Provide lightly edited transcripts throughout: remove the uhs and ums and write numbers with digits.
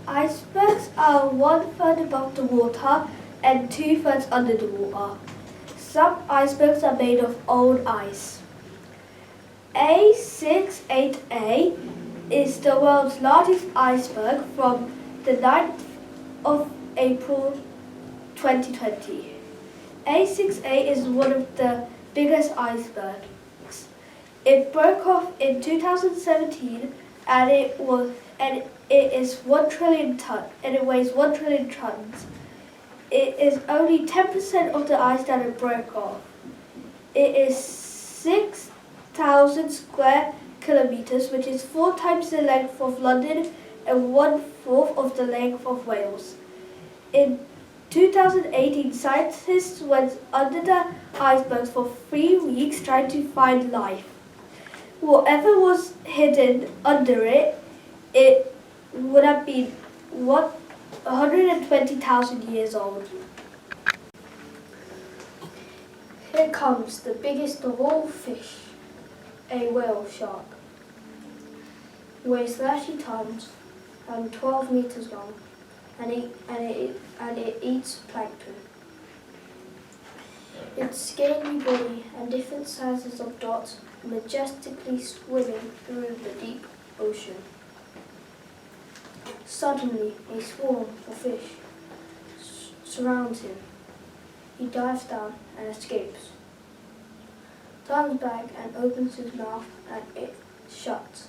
Icebergs are 1/3 above the water and 2/3 under the water. Some icebergs are made of old ice. A68A is the world's largest iceberg from the 9th of April 2020. A68 is one of the biggest icebergs. It broke off in 2017 and it is 1 trillion ton and it weighs 1 trillion tons. It is only 10% of the ice that it broke off. It is 6,000 square kilometers, which is 4 times the length of London and 1/4 of the length of Wales. In 2018, scientists went under the icebergs for 3 weeks trying to find life. Whatever was hidden under it, it would have been 120,000 years old. Here comes the biggest of all fish, a whale shark. It weighs 30 tons and 12 meters long, and it eats plankton. Its scaly body and different sizes of dots majestically swimming through the deep ocean. Suddenly, a swarm of fish surrounds him. He dives down and escapes, turns back and opens his mouth and it shuts.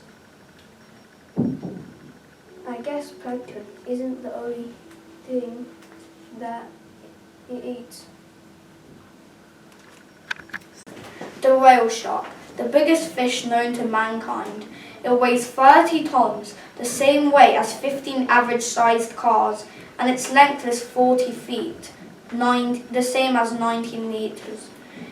I guess plankton isn't the only thing that it eats. The whale shark, the biggest fish known to mankind. It weighs 30 tons, the same weight as 15 average-sized cars, and its length is 40 feet, the same as 19 meters.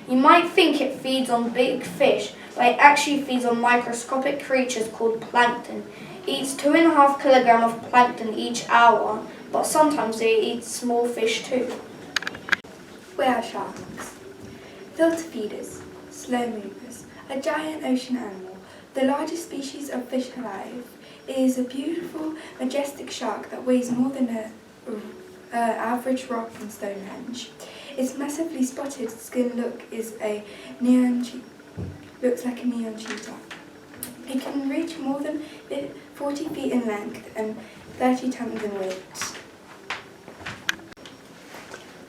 You might think it feeds on big fish, but it actually feeds on microscopic creatures called plankton. It eats 2.5 kilograms of plankton each hour, but sometimes it eats small fish too. Whale sharks. Filter feeders, slow movers, a giant ocean animal, the largest species of fish alive. It is a beautiful, majestic shark that weighs more than an average rock in Stonehenge. Its massively spotted skin looks like a neon cheetah. It can reach more than 40 feet in length and 30 tons in weight.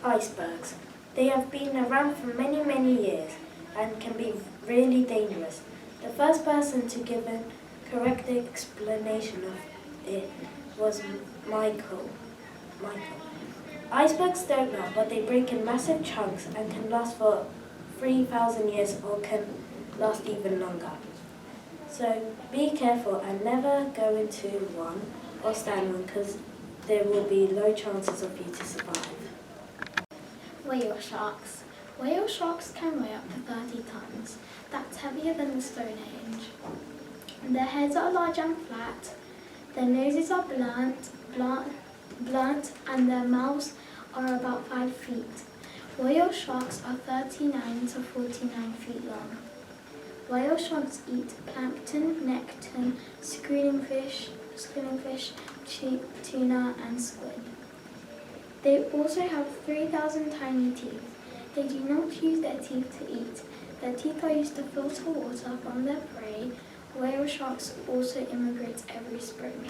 Icebergs. They have been around for many, many years and can be really dangerous. The first person to give a correct explanation of it was Michael. Icebergs don't melt, but they break in massive chunks and can last for 3,000 years or can last even longer. So be careful and never go into one or stand one because there will be low chances of you to survive. Whale sharks. Whale sharks can weigh up to 30 tons. That's heavier than the Stonehenge. Their heads are large and flat. Their noses are blunt, and their mouths are about 5 feet. Whale sharks are 39 to 49 feet long. Whale sharks eat plankton, nekton, screening fish, tuna, and squid. They also have 3,000 tiny teeth. They do not use their teeth to eat. Their teeth are used to filter water from their prey. Whale sharks also immigrate every spring.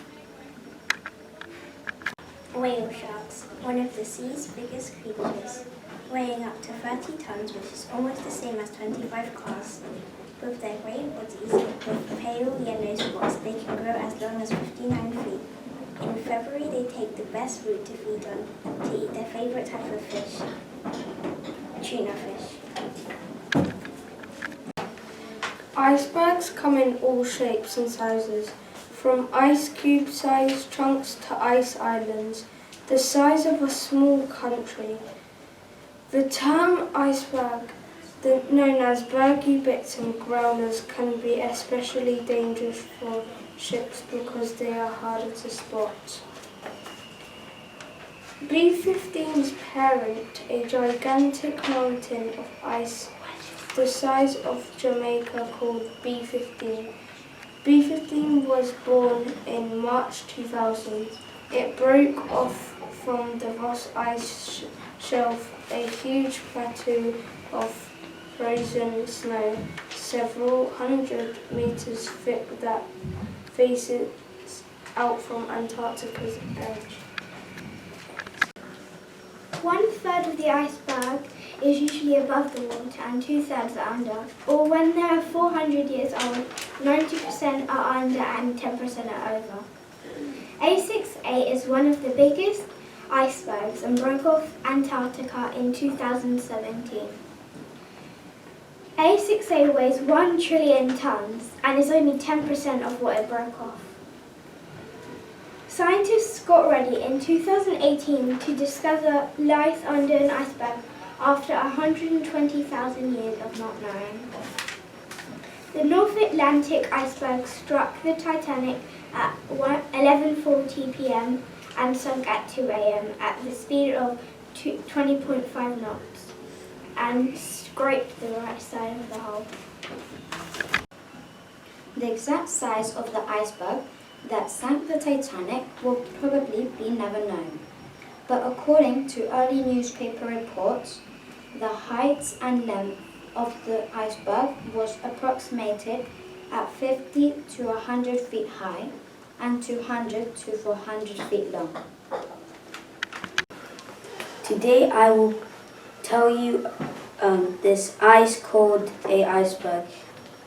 Whale sharks, one of the sea's biggest creatures, weighing up to 30 tons, which is almost the same as 25 cars. With their grey bodies with pale yellow spots, they can grow as long as 59 feet. In February, they take the best route to feed on to eat their favourite type of fish, tuna fish. Icebergs come in all shapes and sizes, from ice cube-sized chunks to ice islands, the size of a small country. The term iceberg, known as bergy bits and growlers, can be especially dangerous for ships because they are harder to spot. B-15's parent, a gigantic mountain of ice the size of Jamaica called B-15. B-15 was born in March 2000 It broke off from the Ross Ice Shelf, a huge plateau of frozen snow, several hundred meters thick that faces out from Antarctica's edge. 1/3 of the iceberg is usually above the water and 2/3 are under. Or when they are 400 years old, 90% are under and 10% are over. A6A is one of the biggest icebergs and broke off Antarctica in 2017. A6A weighs 1 trillion tons and is only 10% of what it broke off. Scientists got ready in 2018 to discover life under an iceberg after 120,000 years of not knowing. The North Atlantic iceberg struck the Titanic at 11:40 p.m. and sunk at 2 a.m. at the speed of 20.5 knots and scraped the right side of the hull. The exact size of the iceberg that sank the Titanic will probably be never known. But according to early newspaper reports, the height and length of the iceberg was approximated at 50 to 100 feet high and 200 to 400 feet long. Today I will tell you this ice called a iceberg.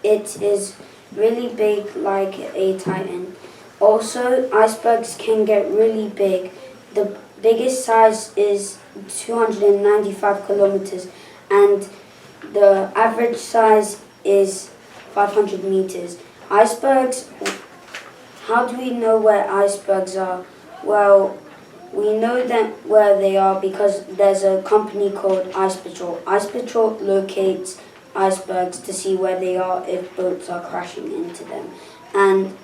It is really big like a titan. Also, icebergs can get really big. The biggest size is 295 kilometers and the average size is 500 meters. Icebergs, how do we know where icebergs are? Well, we know them where they are because there's a company called Ice Patrol. Ice Patrol locates icebergs to see where they are if boats are crashing into them. And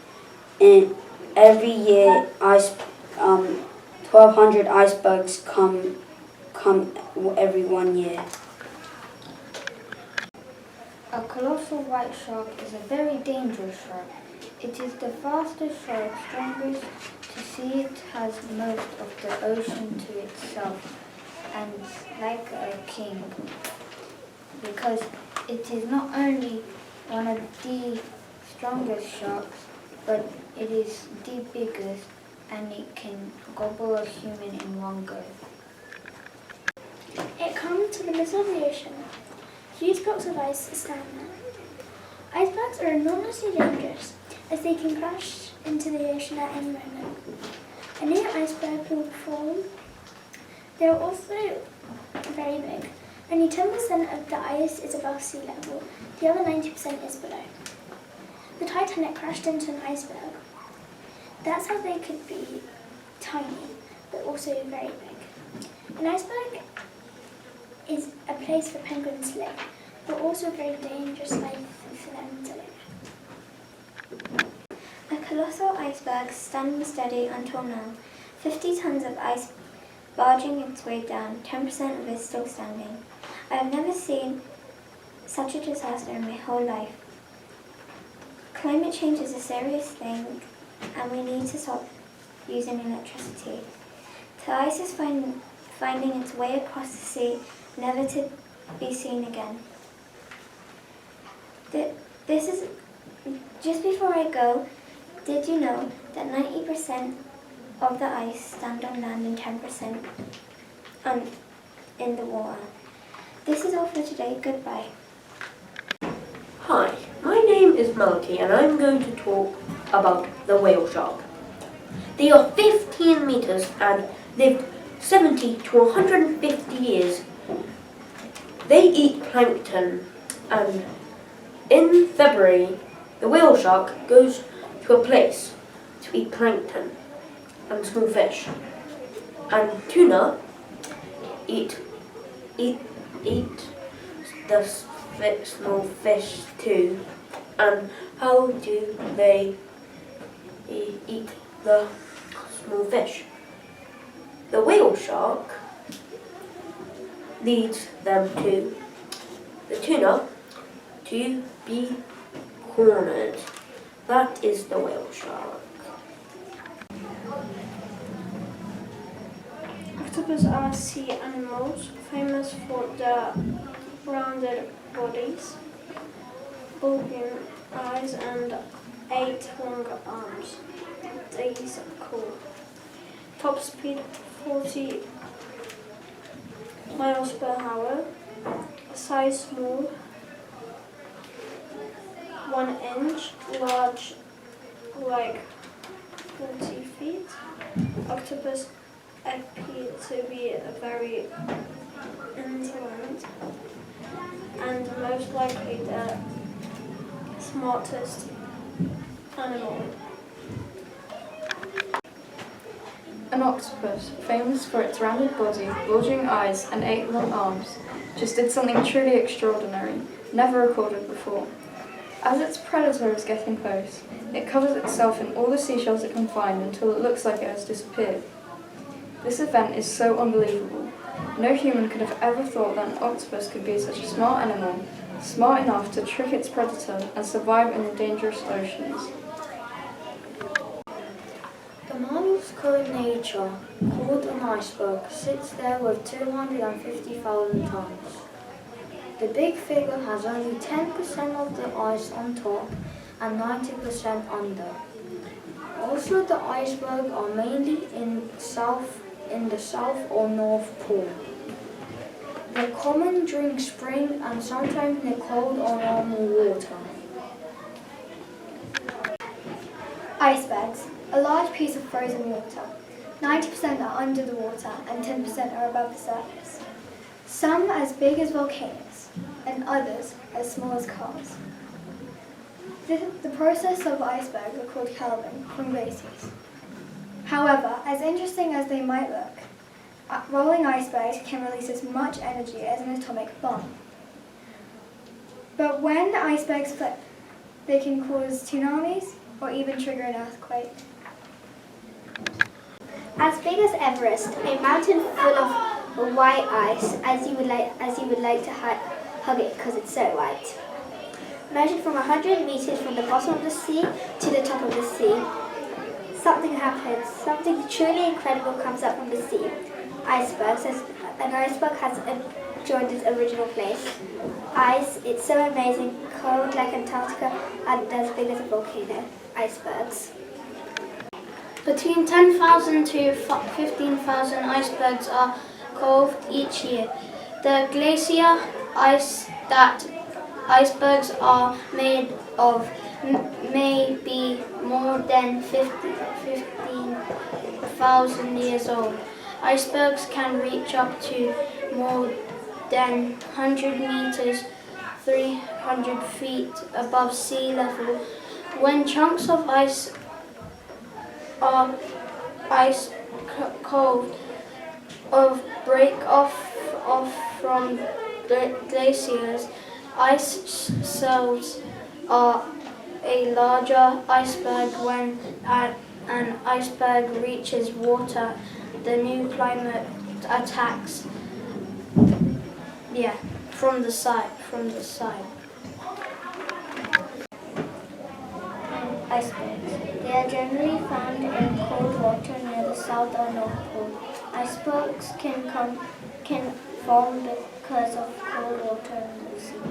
every year, 1,200 icebergs come every 1 year. A colossal white shark is a very dangerous shark. It is the fastest shark, strongest. To see it has most of the ocean to itself and like a king. Because it is not only one of the strongest sharks, but it is the biggest and it can gobble a human in one go. It comes to the middle of the ocean. Huge blocks of ice stand there. Icebergs are enormously dangerous as they can crash into the ocean at any moment. A new iceberg will form. They are also very big. Only 10% of the ice is above sea level. The other 90% is below. The Titanic crashed into an iceberg. That's how they could be tiny, but also very big. An iceberg is a place for penguins to live, but also a very dangerous life for them to live. A colossal iceberg standing steady until now. 50 tons of ice barging its way down, 10% of it still standing. I have never seen such a disaster in my whole life. Climate change is a serious thing and we need to stop using electricity. The ice is finding its way across the sea, never to be seen again. This is just before I go. Did you know that 90% of the ice stand on land and 10% in the water? This is all for today. Goodbye. Hi, my name is Melody and I'm going to talk about the whale shark. They are 15 meters and lived 70 to 150 years. They eat plankton and in February the whale shark goes to a place to eat plankton and small fish. And tuna eat the small fish too. And how do they eat the small fish? The whale shark leads them to the tuna to be cornered. That is the whale shark. Octopus are sea animals, famous for their rounded bodies, bulging eyes, and 8 long arms. These are cool. Top speed 40 miles per hour. Size small, 1 inch, large like 40 feet. Octopus appear to be very intelligent and most likely the smartest animal. An octopus, famous for its rounded body, bulging eyes, and 8 long arms, just did something truly extraordinary, never recorded before. As its predator is getting close, it covers itself in all the seashells it can find until it looks like it has disappeared. This event is so unbelievable. No human could have ever thought that an octopus could be such a smart animal, smart enough to trick its predator and survive in the dangerous oceans. The mollusk in nature, called an iceberg, sits there with 250,000 tons. The big figure has only 10% of the ice on top and 90% under. Also, the icebergs are mainly in the south or north pole. They're common during spring and sometimes in the cold or normal water. Icebergs, a large piece of frozen water. 90% are under the water and 10% are above the surface. Some as big as volcanoes and others as small as cars. The process of icebergs are called calving from glaciers. However, as interesting as they might look, rolling icebergs can release as much energy as an atomic bomb. But when icebergs flip, they can cause tsunamis or even trigger an earthquake. As big as Everest, a mountain full of white ice, as you would like to hug it because it's so white. Measured from 100 meters from the bottom of the sea to the top of the sea, something happens. Something truly incredible comes up from the sea. Icebergs. An iceberg has joined its original place. Ice. It's so amazing, cold like Antarctica, and as big as a volcano. Icebergs. Between 10,000 to 15,000 icebergs are calved each year. The glacier ice that icebergs are made of may be more than 15,000 years old. Icebergs can reach up to more than 100 meters, 300 feet above sea level. When chunks of ice are cold or break off from glaciers, ice cells are a larger iceberg. When an iceberg reaches water, the new climate attacks from the side. Icebergs. They are generally found in cold water near the South or North Pole. Icebergs can form because of cold water in the sea.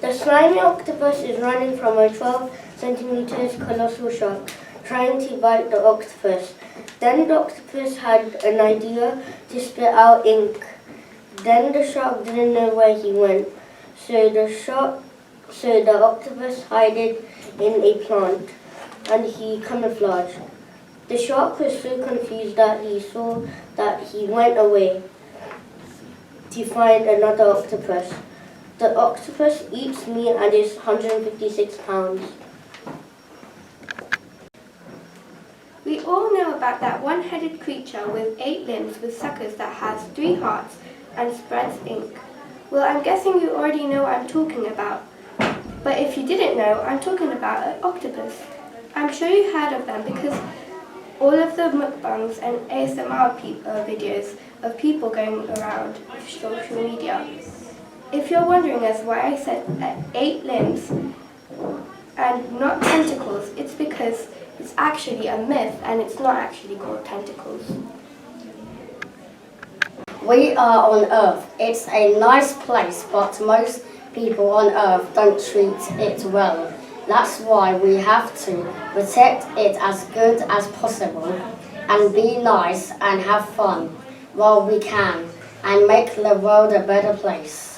The slimy octopus is running from a 12 centimeters colossal shark, trying to bite the octopus. Then the octopus had an idea to spit out ink. Then the shark didn't know where he went, so the octopus hid in a plant, and he camouflaged. The shark was so confused that he saw that he went away to find another octopus. The octopus eats meat and is 156 pounds. We all know about that one-headed creature with 8 limbs with suckers that has 3 hearts and spreads ink. Well, I'm guessing you already know what I'm talking about. But if you didn't know, I'm talking about an octopus. I'm sure you heard of them because all of the mukbangs and ASMR videos of people going around social media. If you're wondering as why I said 8 limbs and not tentacles, it's because It's actually a myth and it's not actually called tentacles. We are on Earth. It's a nice place, but most people on Earth don't treat it well. That's why we have to protect it as good as possible and be nice and have fun while we can and make the world a better place.